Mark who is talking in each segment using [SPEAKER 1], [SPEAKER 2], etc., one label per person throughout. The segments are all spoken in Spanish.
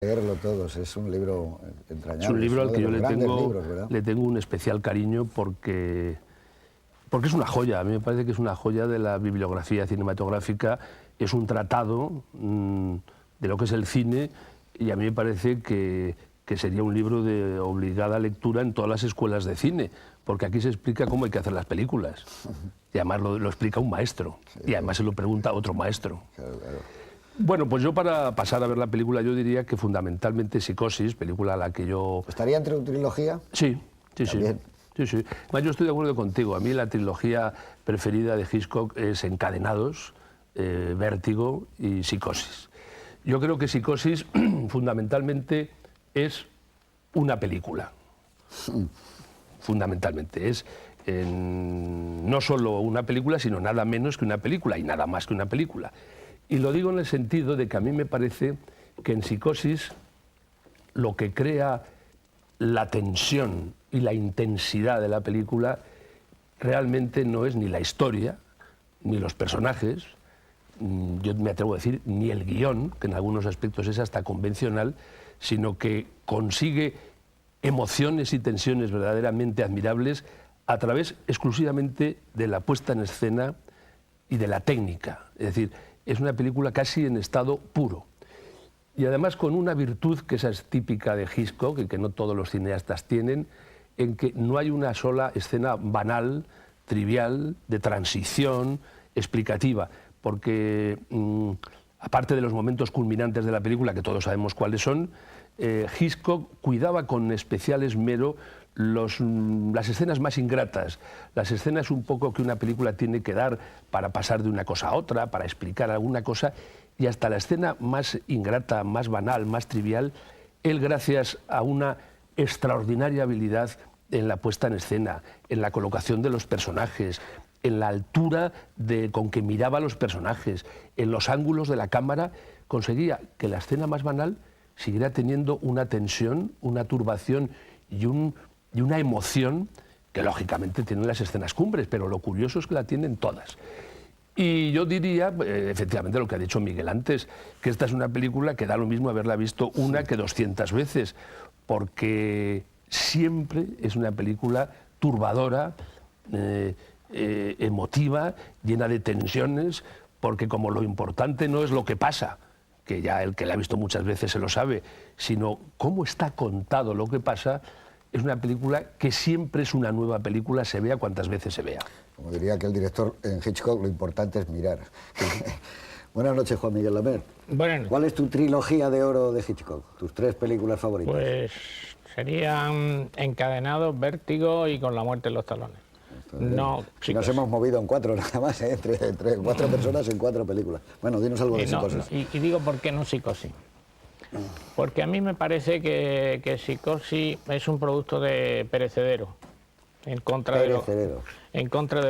[SPEAKER 1] Leerlo todos, es un libro entrañable.
[SPEAKER 2] Es un libro al que yo
[SPEAKER 1] libros,
[SPEAKER 2] le tengo un especial cariño porque es una joya. A mí me parece que es una joya de la bibliografía cinematográfica, es un tratado de lo que es el cine, y a mí me parece que sería un libro de obligada lectura en todas las escuelas de cine, porque aquí se explica cómo hay que hacer las películas, y además lo explica un maestro, y además se lo pregunta otro maestro.
[SPEAKER 1] Claro, claro.
[SPEAKER 2] Bueno, pues yo para pasar a ver la película, yo diría que fundamentalmente Psicosis, película a la que yo...
[SPEAKER 1] ¿Estaría entre tu trilogía?
[SPEAKER 2] Sí, sí,
[SPEAKER 1] ¿También?
[SPEAKER 2] sí. Sí, sí. Yo estoy de acuerdo contigo. A mí la trilogía preferida de Hitchcock es Encadenados, Vértigo y Psicosis. Yo creo que Psicosis fundamentalmente es una película. Fundamentalmente es no solo una película, sino nada menos que una película y nada más que una película. Y lo digo en el sentido de que a mí me parece que en Psicosis lo que crea la tensión y la intensidad de la película realmente no es ni la historia, ni los personajes, yo me atrevo a decir, ni el guión, que en algunos aspectos es hasta convencional, sino que consigue emociones y tensiones verdaderamente admirables a través exclusivamente de la puesta en escena y de la técnica. Es decir, es una película casi en estado puro. Y además con una virtud que esa es típica de Hitchcock y que no todos los cineastas tienen, en que no hay una sola escena banal, trivial, de transición, explicativa, porque aparte de los momentos culminantes de la película, que todos sabemos cuáles son, Hitchcock cuidaba con especial esmero las escenas más ingratas, las escenas un poco que una película tiene que dar para pasar de una cosa a otra, para explicar alguna cosa, y hasta la escena más ingrata, más banal, más trivial, él, gracias a una extraordinaria habilidad en la puesta en escena, en la colocación de los personajes, en la altura con que miraba a los personajes, en los ángulos de la cámara, conseguía que la escena más banal siguiera teniendo una tensión, una turbación y una emoción que lógicamente tienen las escenas cumbres, pero lo curioso es que la tienen todas. Y yo diría, efectivamente, lo que ha dicho Miguel antes, que esta es una película que da lo mismo haberla visto una que 200 veces, porque siempre es una película turbadora, emotiva, llena de tensiones, porque como lo importante no es lo que pasa, que ya el que la ha visto muchas veces se lo sabe, sino cómo está contado lo que pasa. Es una película que siempre es una nueva película, se vea cuantas veces se vea.
[SPEAKER 1] Como diría que el director en Hitchcock, lo importante es mirar. Buenas noches, Juan Miguel Lamer.
[SPEAKER 3] Bueno,
[SPEAKER 1] ¿Cuál es tu trilogía de oro de Hitchcock? ¿Tus 3 películas favoritas?
[SPEAKER 3] pues serían Encadenados, Vértigo y Con la muerte en los talones. No,
[SPEAKER 1] si nos hemos movido en 4 nada más, entre 4 personas en 4 películas. Bueno, dinos algo de Psicosis.
[SPEAKER 3] Y digo por qué no Psicosis. Porque a mí me parece que Psicosis es un producto de perecedero, en contra de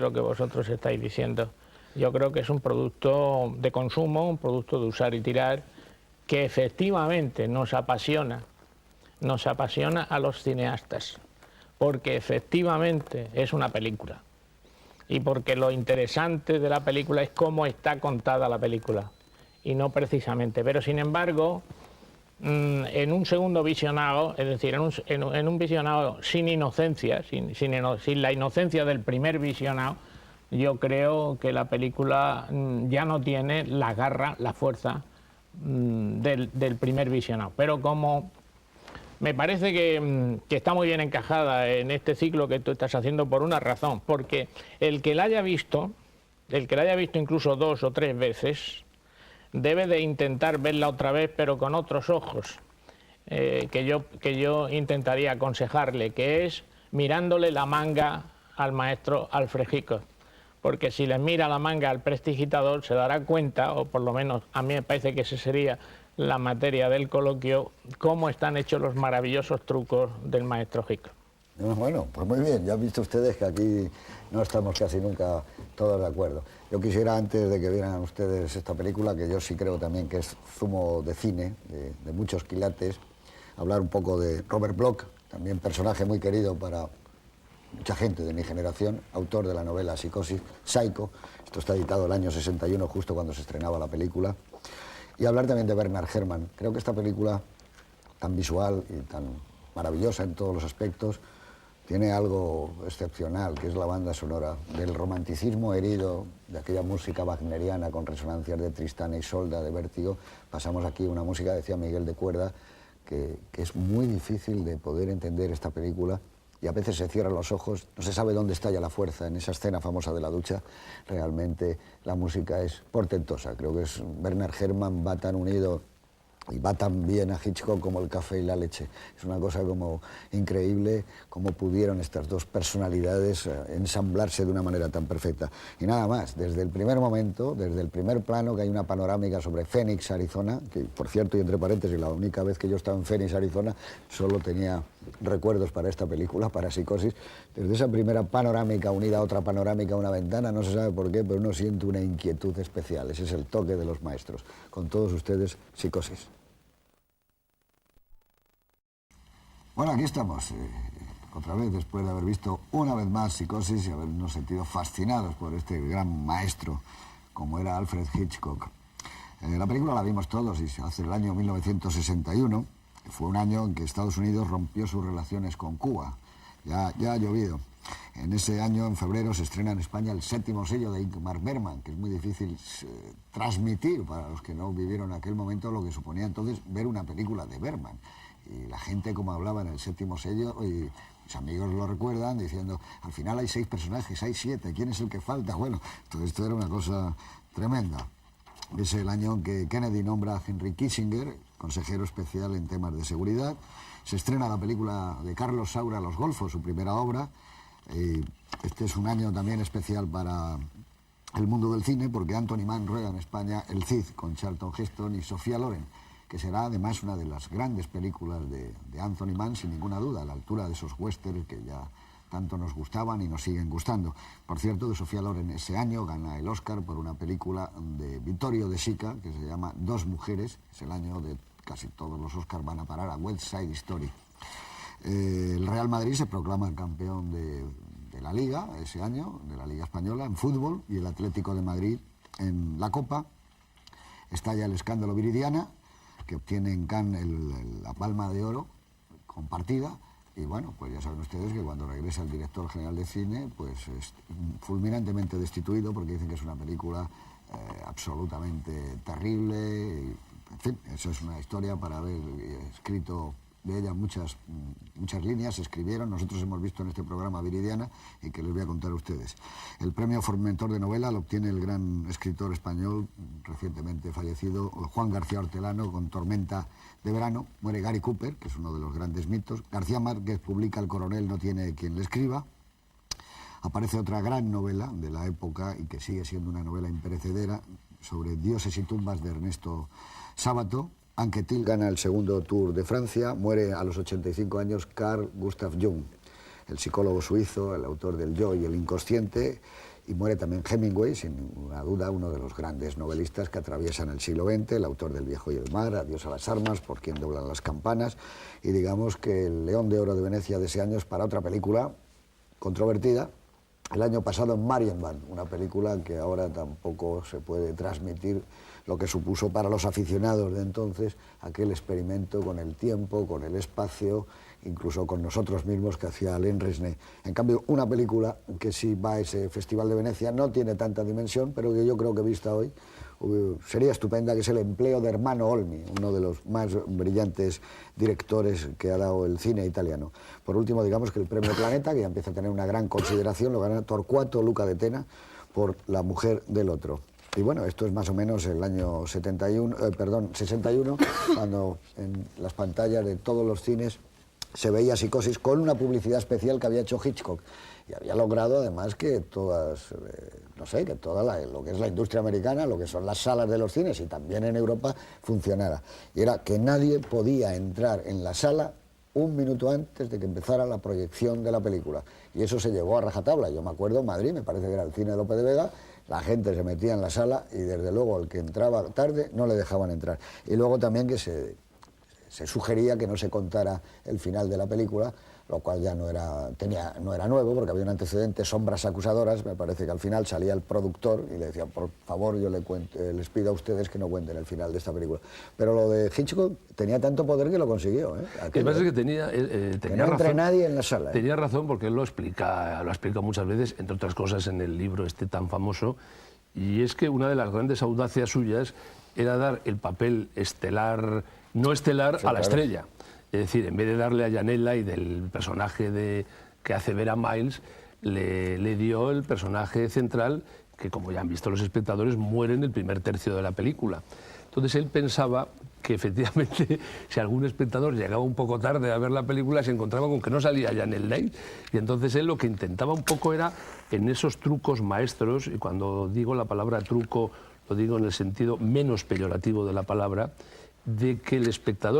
[SPEAKER 3] lo que vosotros estáis diciendo. Yo creo que es un producto de consumo, un producto de usar y tirar, que efectivamente nos apasiona a los cineastas, porque efectivamente es una película. Y porque lo interesante de la película es cómo está contada la película, y no precisamente. Pero sin embargo, en un segundo visionado, es decir, en un visionado sin inocencia, sin la inocencia del primer visionado, yo creo que la película ya no tiene la garra, la fuerza del primer visionado. Pero como me parece que está muy bien encajada en este ciclo que tú estás haciendo por una razón, porque el que la haya visto incluso 2 o 3 veces, debe de intentar verla otra vez, pero con otros ojos, que yo intentaría aconsejarle, que es mirándole la manga al maestro Alfred Hitchcock. Porque si le mira la manga al prestidigitador, se dará cuenta, o por lo menos a mí me parece que esa sería la materia del coloquio, cómo están hechos los maravillosos trucos del maestro Hitchcock.
[SPEAKER 1] Bueno, pues muy bien, ya han visto ustedes que aquí no estamos casi nunca todos de acuerdo. Yo quisiera, antes de que vieran ustedes esta película, que yo sí creo también que es zumo de cine, de muchos quilates, hablar un poco de Robert Bloch, también personaje muy querido para mucha gente de mi generación, autor de la novela Psicosis, Psycho. Esto está editado el año 61, justo cuando se estrenaba la película. Y hablar también de Bernard Herrmann. Creo que esta película tan visual y tan maravillosa en todos los aspectos, tiene algo excepcional, que es la banda sonora. Del romanticismo herido, de aquella música wagneriana con resonancias de Tristán y Isolda, de Vértigo, pasamos aquí a una música, decía Miguel, de cuerda, que es muy difícil de poder entender esta película, y a veces se cierran los ojos, no se sabe dónde está ya la fuerza. En esa escena famosa de la ducha, realmente la música es portentosa. Creo que es Werner Herrmann va tan unido y va tan bien a Hitchcock como el café y la leche. Es una cosa como increíble cómo pudieron estas dos personalidades ensamblarse de una manera tan perfecta. Y nada más, desde el primer momento, desde el primer plano, que hay una panorámica sobre Phoenix, Arizona, que por cierto, y entre paréntesis, la única vez que yo estaba en Phoenix, Arizona, solo tenía recuerdos para esta película, para Psicosis. Desde esa primera panorámica unida a otra panorámica, una ventana, no se sabe por qué, pero uno siente una inquietud especial. Ese es el toque de los maestros. Con todos ustedes, Psicosis. Bueno, aquí estamos, otra vez, después de haber visto una vez más Psicosis y habernos sentido fascinados por este gran maestro, como era Alfred Hitchcock. La película la vimos todos y se hace el año 1961, fue un año en que Estados Unidos rompió sus relaciones con Cuba. Ya ha llovido. En ese año, en febrero, se estrena en España el 7º sello de Ingmar Bergman, que es muy difícil transmitir para los que no vivieron en aquel momento lo que suponía entonces ver una película de Bergman. Y la gente, como hablaba en el 7º sello, y mis amigos lo recuerdan, diciendo, al final hay 6 personajes, hay 7, ¿quién es el que falta? Bueno, todo esto era una cosa tremenda. Es el año en que Kennedy nombra a Henry Kissinger, consejero especial en temas de seguridad. Se estrena la película de Carlos Saura, Los Golfos, su primera obra. Este es un año también especial para el mundo del cine, porque Anthony Mann rueda en España El Cid, con Charlton Heston y Sofía Loren, que será además una de las grandes películas de Anthony Mann, sin ninguna duda, a la altura de esos westerns que ya tanto nos gustaban y nos siguen gustando. Por cierto, de Sofía Loren ese año gana el Oscar por una película de Vittorio De Sica, que se llama Dos mujeres. Es el año de casi todos los Oscars van a parar a West Side Story. El Real Madrid se proclama campeón de la Liga ese año, de la Liga Española, en fútbol, y el Atlético de Madrid en la Copa. Estalla el escándalo Viridiana, que obtiene en Cannes la Palma de Oro compartida, y bueno, pues ya saben ustedes que cuando regresa el director general de cine, pues es fulminantemente destituido, porque dicen que es una película absolutamente terrible, y, en fin, eso es una historia para haber escrito de ella muchas líneas, se escribieron, nosotros hemos visto en este programa Viridiana, y que les voy a contar a ustedes. El premio Formentor de novela lo obtiene el gran escritor español, recientemente fallecido, Juan García Hortelano, con Tormenta de verano. Muere Gary Cooper, que es uno de los grandes mitos. García Márquez publica El coronel no tiene quien le escriba. Aparece otra gran novela de la época, y que sigue siendo una novela imperecedera, sobre Dioses y tumbas, de Ernesto Sábato. Anquetil gana el segundo Tour de Francia. Muere a los 85 años Carl Gustav Jung, el psicólogo suizo, el autor del Yo y el inconsciente. Y muere también Hemingway, sin ninguna duda, uno de los grandes novelistas que atraviesan el siglo XX, el autor del Viejo y el Mar, Adiós a las armas, Por quien doblan las campanas. Y digamos que el León de Oro de Venecia de ese año es para otra película controvertida. El año pasado en Marienbad, una película que ahora tampoco se puede transmitir lo que supuso para los aficionados de entonces aquel experimento con el tiempo, con el espacio, incluso con nosotros mismos, que hacía Alain Resnais. En cambio, una película que sí va a ese Festival de Venecia, no tiene tanta dimensión, pero que yo creo que vista hoy sería estupenda, que es El empleo de Ermanno Olmi, uno de los más brillantes directores que ha dado el cine italiano. Por último, digamos que el Premio Planeta, que ya empieza a tener una gran consideración, lo gana Torquato Luca de Tena por La mujer del otro. Y bueno, esto es más o menos el año 61, cuando en las pantallas de todos los cines se veía Psicosis, con una publicidad especial que había hecho Hitchcock. Y había logrado además que todas, que toda lo que es la industria americana, lo que son las salas de los cines y también en Europa, funcionara. Y era que nadie podía entrar en la sala un minuto antes de que empezara la proyección de la película. Y eso se llevó a rajatabla. Yo me acuerdo en Madrid, me parece que era el cine de Lope de Vega, la gente se metía en la sala y desde luego el que entraba tarde no le dejaban entrar. Y luego también que se se sugería que no se contara el final de la película, lo cual ya no era nuevo, porque había un antecedente, Sombras acusadoras. Me parece que al final salía el productor y le decía, por favor, yo les pido a ustedes que no cuenten el final de esta película. Pero lo de Hitchcock tenía tanto poder que lo consiguió.
[SPEAKER 2] Lo que pasa es que tenía
[SPEAKER 1] que no entre nadie en la sala.
[SPEAKER 2] Tenía razón, porque él lo explica muchas veces, entre otras cosas en el libro este tan famoso, y es que una de las grandes audacias suyas era dar el papel no estelar a la estrella. Es decir, en vez de darle a Gianella y del personaje que hace Vera Miles, le dio el personaje central que, como ya han visto los espectadores, muere en el primer tercio de la película. Entonces él pensaba que efectivamente si algún espectador llegaba un poco tarde a ver la película se encontraba con que no salía Gianella, y entonces él lo que intentaba un poco era en esos trucos maestros, y cuando digo la palabra truco lo digo en el sentido menos peyorativo de la palabra, de que el espectador